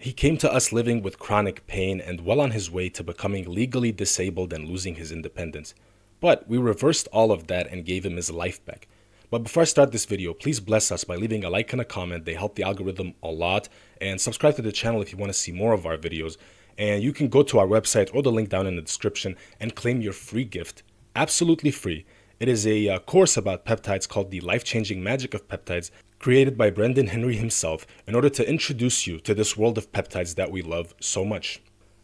He came to us living with chronic pain and well on his way to becoming legally disabled and losing his independence. But we reversed all of that and gave him his life back. But before I start this video, please bless us by leaving a like and a comment. They help the algorithm a lot. And subscribe to the channel if you want to see more of our videos. And you can go to our website or the link down in the description and claim your free gift. Absolutely free. It is a course about peptides called The Life-Changing Magic of Peptides, created by Brenden Henry himself in order to introduce you to this world of peptides that we love so much.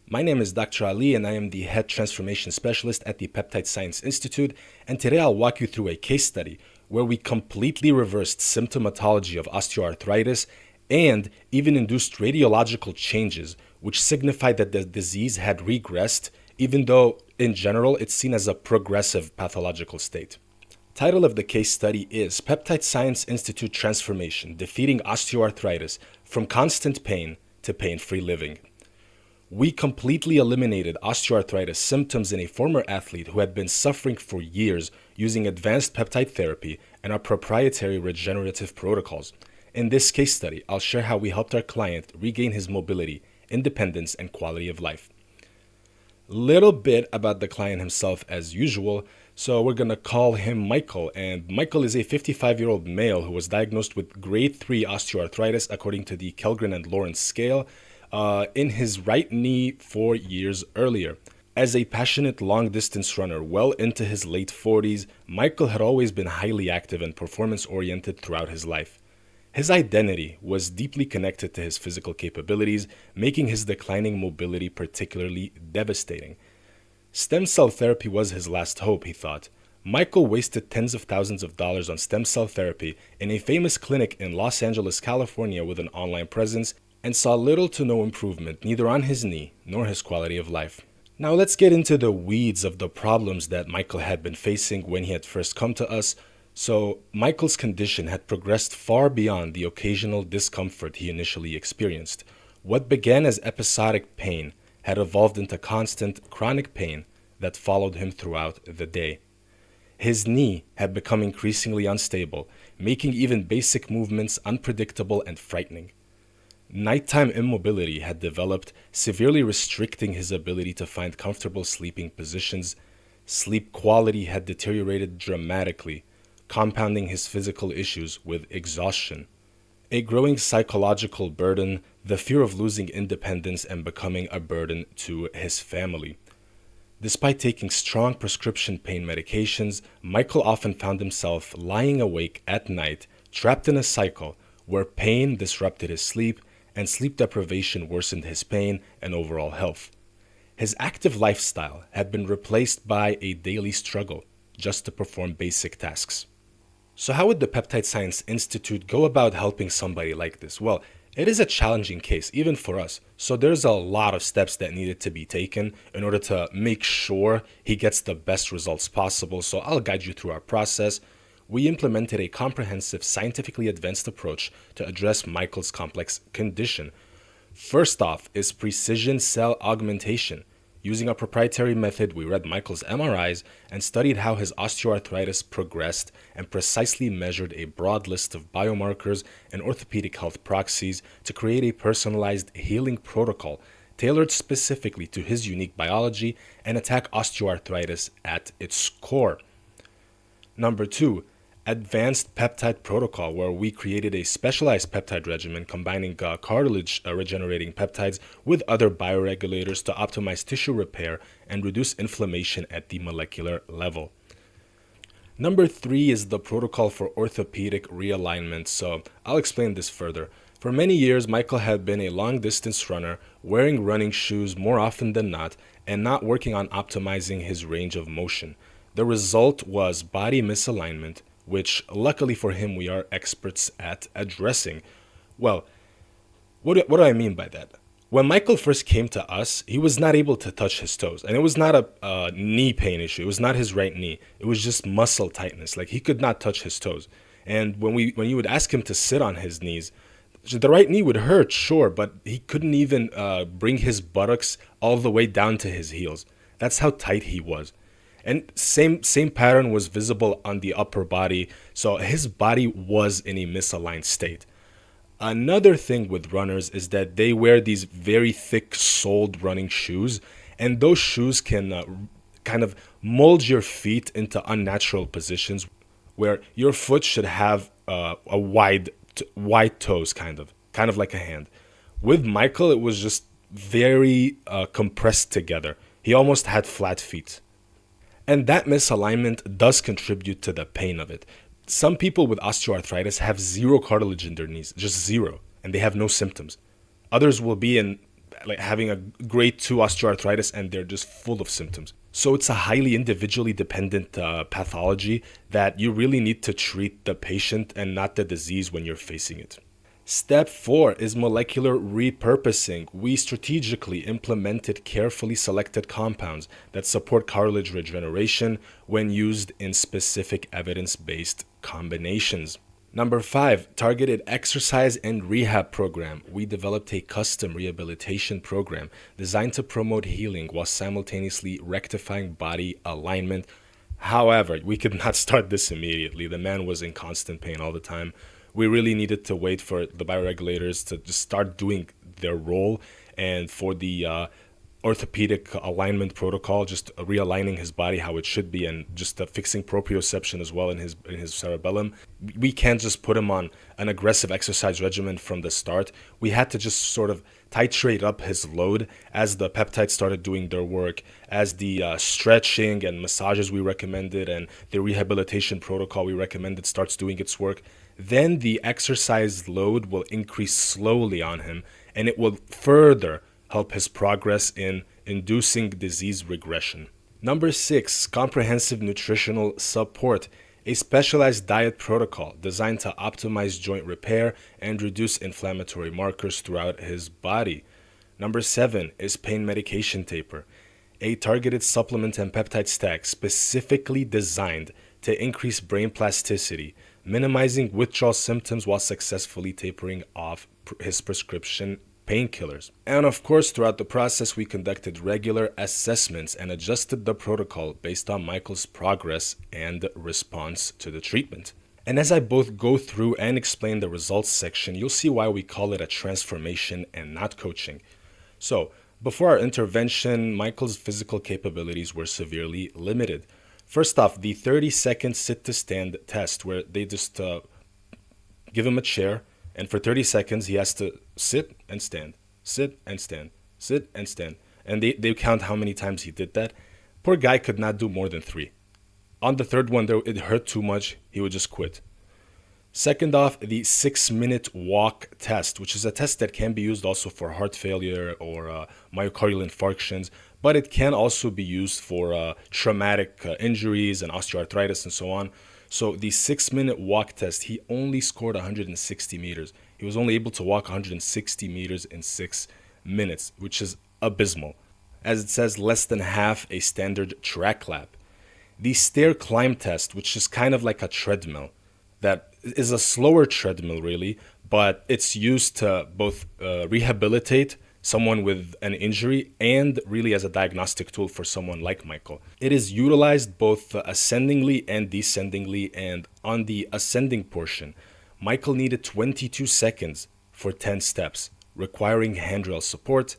My name is Dr. Ali and I am the Head Transformation Specialist at the Peptide Science Institute, and today I'll walk you through a case study where we completely reversed symptomatology of osteoarthritis and even induced radiological changes which signified that the disease had regressed, even though in general it's seen as a progressive pathological state. Title of the case study is Peptide Science Institute Transformation: Defeating Osteoarthritis from Constant Pain to Pain-Free Living. We completely eliminated osteoarthritis symptoms in a former athlete who had been suffering for years using advanced peptide therapy and our proprietary regenerative protocols. In this case study, I'll share how we helped our client regain his mobility, independence, and quality of life. Little bit about the client himself as usual. So we're going to call him Michael, and Michael is a 55-year-old male who was diagnosed with grade 3 osteoarthritis according to the Kellgren and Lawrence scale in his right knee 4 years earlier. As a passionate long-distance runner well into his late 40s, Michael had always been highly active and performance-oriented throughout his life. His identity was deeply connected to his physical capabilities, making his declining mobility particularly devastating. Stem cell therapy was his last hope, he thought. Michael wasted tens of thousands of dollars on stem cell therapy in a famous clinic in Los Angeles, California with an online presence, and saw little to no improvement neither on his knee nor his quality of life. Now let's get into the weeds of the problems that Michael had been facing when he had first come to us. So Michael's condition had progressed far beyond the occasional discomfort he initially experienced. What began as episodic pain had evolved into constant, chronic pain that followed him throughout the day. His knee had become increasingly unstable, making even basic movements unpredictable and frightening. Nighttime immobility had developed, severely restricting his ability to find comfortable sleeping positions. Sleep quality had deteriorated dramatically, compounding his physical issues with exhaustion. A growing psychological burden, the fear of losing independence and becoming a burden to his family. Despite taking strong prescription pain medications, Michael often found himself lying awake at night, trapped in a cycle where pain disrupted his sleep and sleep deprivation worsened his pain and overall health. His active lifestyle had been replaced by a daily struggle just to perform basic tasks. So how would the Peptide Science Institute go about helping somebody like this? Well, it is a challenging case, even for us. So there's a lot of steps that needed to be taken in order to make sure he gets the best results possible. So I'll guide you through our process. We implemented a comprehensive, scientifically advanced approach to address Michael's complex condition. First off is precision cell augmentation. Using a proprietary method, we read Michael's MRIs and studied how his osteoarthritis progressed and precisely measured a broad list of biomarkers and orthopedic health proxies to create a personalized healing protocol tailored specifically to his unique biology and attack osteoarthritis at its core. Number 2, advanced peptide protocol, where we created a specialized peptide regimen combining cartilage regenerating peptides with other bioregulators to optimize tissue repair and reduce inflammation at the molecular level. Number 3 is the protocol for orthopedic realignment. So I'll explain this further. For many years, Michael had been a long-distance runner, wearing running shoes more often than not, and not working on optimizing his range of motion. The result was body misalignment, which luckily for him we are experts at addressing. Well, what do I mean by that? When Michael first came to us, he was not able to touch his toes. And it was not a knee pain issue. It was not his right knee. It was just muscle tightness. Like, he could not touch his toes. And when you would ask him to sit on his knees, the right knee would hurt, sure, but he couldn't even bring his buttocks all the way down to his heels. That's how tight he was. And same pattern was visible on the upper body. So his body was in a misaligned state. Another thing with runners is that they wear these very thick soled running shoes, and those shoes can kind of mold your feet into unnatural positions where your foot should have a wide toes, kind of like a hand. With Michael, it was just very compressed together. He almost had flat feet. And that misalignment does contribute to the pain of it. Some people with osteoarthritis have zero cartilage in their knees, just zero, and they have no symptoms. Others will be in like having a grade 2 osteoarthritis and they're just full of symptoms. So it's a highly individually dependent pathology that you really need to treat the patient and not the disease when you're facing it. Step 4 is molecular repurposing. We strategically implemented carefully selected compounds that support cartilage regeneration when used in specific evidence-based combinations. Number 5, targeted exercise and rehab program. We developed a custom rehabilitation program designed to promote healing while simultaneously rectifying body alignment. However, we could not start this immediately. The man was in constant pain all the time. We really needed to wait for the bioregulators to just start doing their role and for the orthopedic alignment protocol, just realigning his body how it should be and just fixing proprioception as well in his cerebellum. We can't just put him on an aggressive exercise regimen from the start. We had to just sort of titrate up his load as the peptides started doing their work, as the stretching and massages we recommended and the rehabilitation protocol we recommended starts doing its work. Then the exercise load will increase slowly on him, and it will further help his progress in inducing disease regression. Number 6, comprehensive nutritional support, a specialized diet protocol designed to optimize joint repair and reduce inflammatory markers throughout his body. Number 7 is pain medication taper, a targeted supplement and peptide stack specifically designed to increase brain plasticity, minimizing withdrawal symptoms while successfully tapering off his prescription painkillers. And of course, throughout the process, we conducted regular assessments and adjusted the protocol based on Michael's progress and response to the treatment. And as I both go through and explain the results section, you'll see why we call it a transformation and not coaching. So, before our intervention, Michael's physical capabilities were severely limited. First off, the 30-second sit-to-stand test, where they just give him a chair, and for 30 seconds, he has to sit and stand, sit and stand, sit and stand. And they count how many times he did that. Poor guy could not do more than 3. On the third one, it hurt too much. He would just quit. Second off, the 6-minute walk test, which is a test that can be used also for heart failure or myocardial infarctions, but it can also be used for traumatic injuries and osteoarthritis and so on. So the 6-minute walk test, he only scored 160 meters. He was only able to walk 160 meters in 6 minutes, which is abysmal. As it says, less than half a standard track lap. The stair climb test, which is kind of like a treadmill, that is a slower treadmill really, but it's used to both rehabilitate someone with an injury and really as a diagnostic tool for someone like Michael. It is utilized both ascendingly and descendingly, and on the ascending portion, Michael needed 22 seconds for 10 steps, requiring handrail support,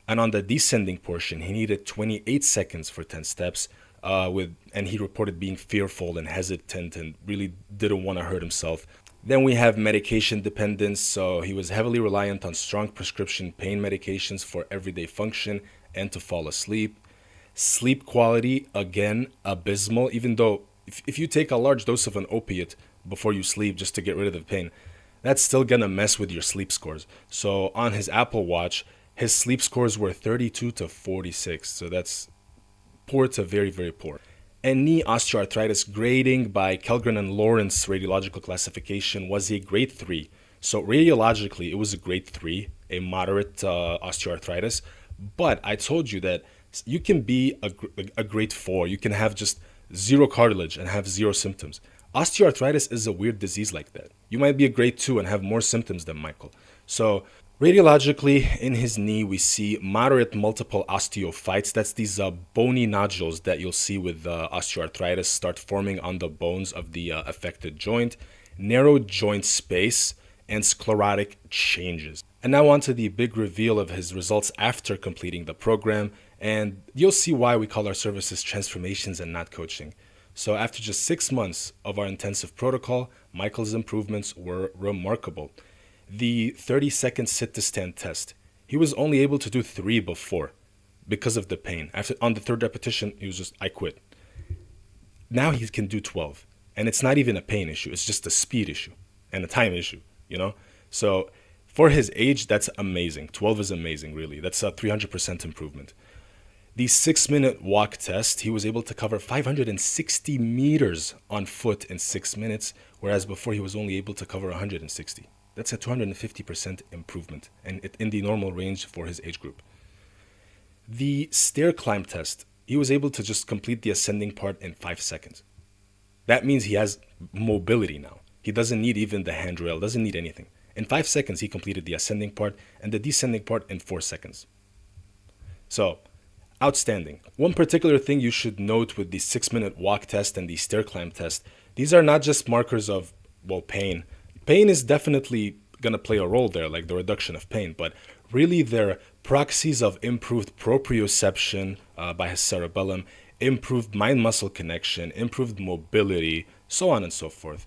and on the descending portion, he needed 28 seconds for 10 steps, and he reported being fearful and hesitant and really didn't want to hurt himself. Then we have medication dependence, so he was heavily reliant on strong prescription pain medications for everyday function and to fall asleep. Sleep quality, again, abysmal, even though if you take a large dose of an opiate before you sleep just to get rid of the pain, that's still gonna mess with your sleep scores. So on his Apple Watch, his sleep scores were 32 to 46, so that's poor to very, very poor. And knee osteoarthritis grading by Kellgren and Lawrence radiological classification was a grade 3. So radiologically, it was a grade 3, a moderate osteoarthritis. But I told you that you can be a grade 4. You can have just zero cartilage and have zero symptoms. Osteoarthritis is a weird disease like that. You might be a grade 2 and have more symptoms than Michael. So radiologically, in his knee, we see moderate multiple osteophytes. That's these bony nodules that you'll see with osteoarthritis start forming on the bones of the affected joint. Narrow joint space and sclerotic changes. And now on to the big reveal of his results after completing the program, and you'll see why we call our services transformations and not coaching. So after just 6 months of our intensive protocol, Michael's improvements were remarkable. The 30-second sit-to-stand test, he was only able to do 3 before because of the pain. On the 3rd repetition, he was just, I quit. Now he can do 12. And it's not even a pain issue. It's just a speed issue and a time issue, So for his age, that's amazing. 12 is amazing, really. That's a 300% improvement. The 6-minute walk test, he was able to cover 560 meters on foot in 6 minutes, whereas before he was only able to cover 160. That's a 250% improvement, and in the normal range for his age group. The stair climb test, he was able to just complete the ascending part in 5 seconds. That means he has mobility now. He doesn't need even the handrail, doesn't need anything. In 5 seconds, he completed the ascending part and the descending part in 4 seconds. So, outstanding. One particular thing you should note with the 6-minute walk test and the stair climb test, these are not just markers of, pain. Pain is definitely going to play a role there, like the reduction of pain, but really they're proxies of improved proprioception by his cerebellum, improved mind-muscle connection, improved mobility, so on and so forth.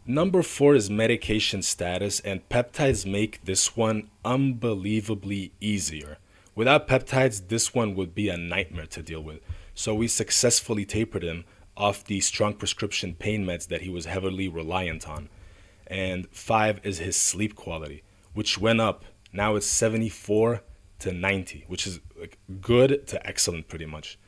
Number 4 is medication status, and peptides make this one unbelievably easier. Without peptides, this one would be a nightmare to deal with. So we successfully tapered him off the strong prescription pain meds that he was heavily reliant on. And 5 is his sleep quality, which went up. Now it's 74 to 90, which is good to excellent pretty much.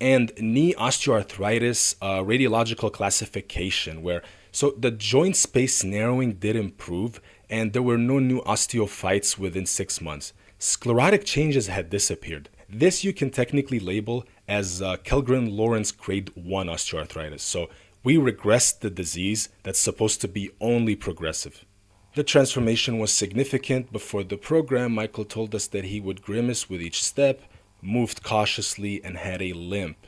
And knee osteoarthritis radiological classification, so the joint space narrowing did improve and there were no new osteophytes within 6 months. Sclerotic changes had disappeared. This you can technically label as Kellgren-Lawrence grade 1 osteoarthritis. So we regressed the disease that's supposed to be only progressive. The transformation was significant. Before the program, Michael told us that he would grimace with each step, moved cautiously, and had a limp.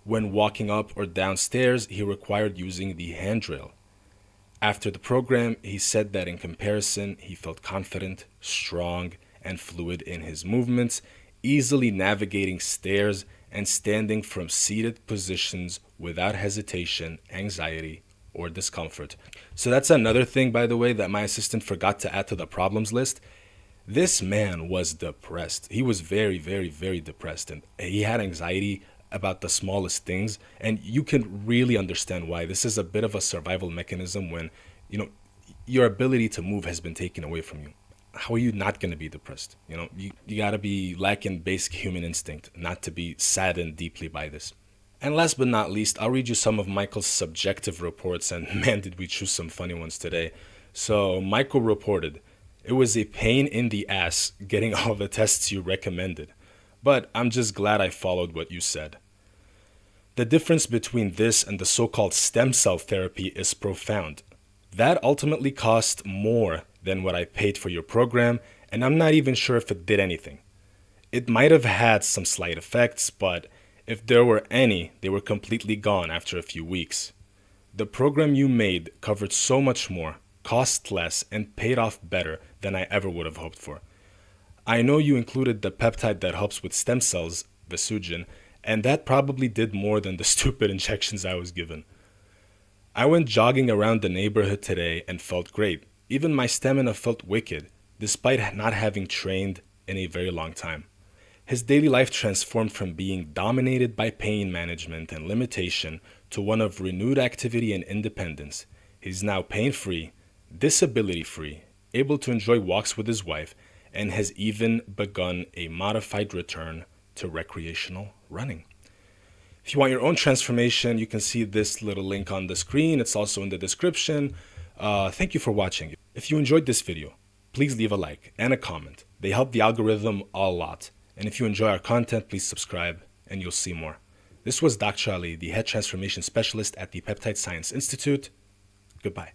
When walking up or down stairs, he required using the handrail. After the program, he said that in comparison, he felt confident, strong, and fluid in his movements, easily navigating stairs and standing from seated positions without hesitation, anxiety, or discomfort. So that's another thing, by the way, that my assistant forgot to add to the problems list. This man was depressed. He was very, very, very depressed, and he had anxiety about the smallest things, and you can really understand why. This is a bit of a survival mechanism when, your ability to move has been taken away from you. How are you not going to be depressed? You got to be lacking basic human instinct not to be saddened deeply by this. And last but not least, I'll read you some of Michael's subjective reports, and man, did we choose some funny ones today. So Michael reported, "It was a pain in the ass getting all the tests you recommended, but I'm just glad I followed what you said. The difference between this and the so-called stem cell therapy is profound. That ultimately cost more than what I paid for your program, and I'm not even sure if it did anything. It might have had some slight effects, but if there were any, they were completely gone after a few weeks. The program you made covered so much more, cost less, and paid off better than I ever would have hoped for. I know you included the peptide that helps with stem cells, Vesugin, and that probably did more than the stupid injections I was given. I went jogging around the neighborhood today and felt great. Even my stamina felt wicked, despite not having trained in a very long time. His daily life transformed from being dominated by pain management and limitation to one of renewed activity and independence. He's now pain-free, disability-free, able to enjoy walks with his wife, and has even begun a modified return to recreational running." If you want your own transformation, you can see this little link on the screen. It's also in the description. Thank you for watching. If you enjoyed this video, please leave a like and a comment. They help the algorithm a lot. And if you enjoy our content, please subscribe and you'll see more. This was Dr. Ali, the Head Transformation Specialist at the Peptide Science Institute. Goodbye.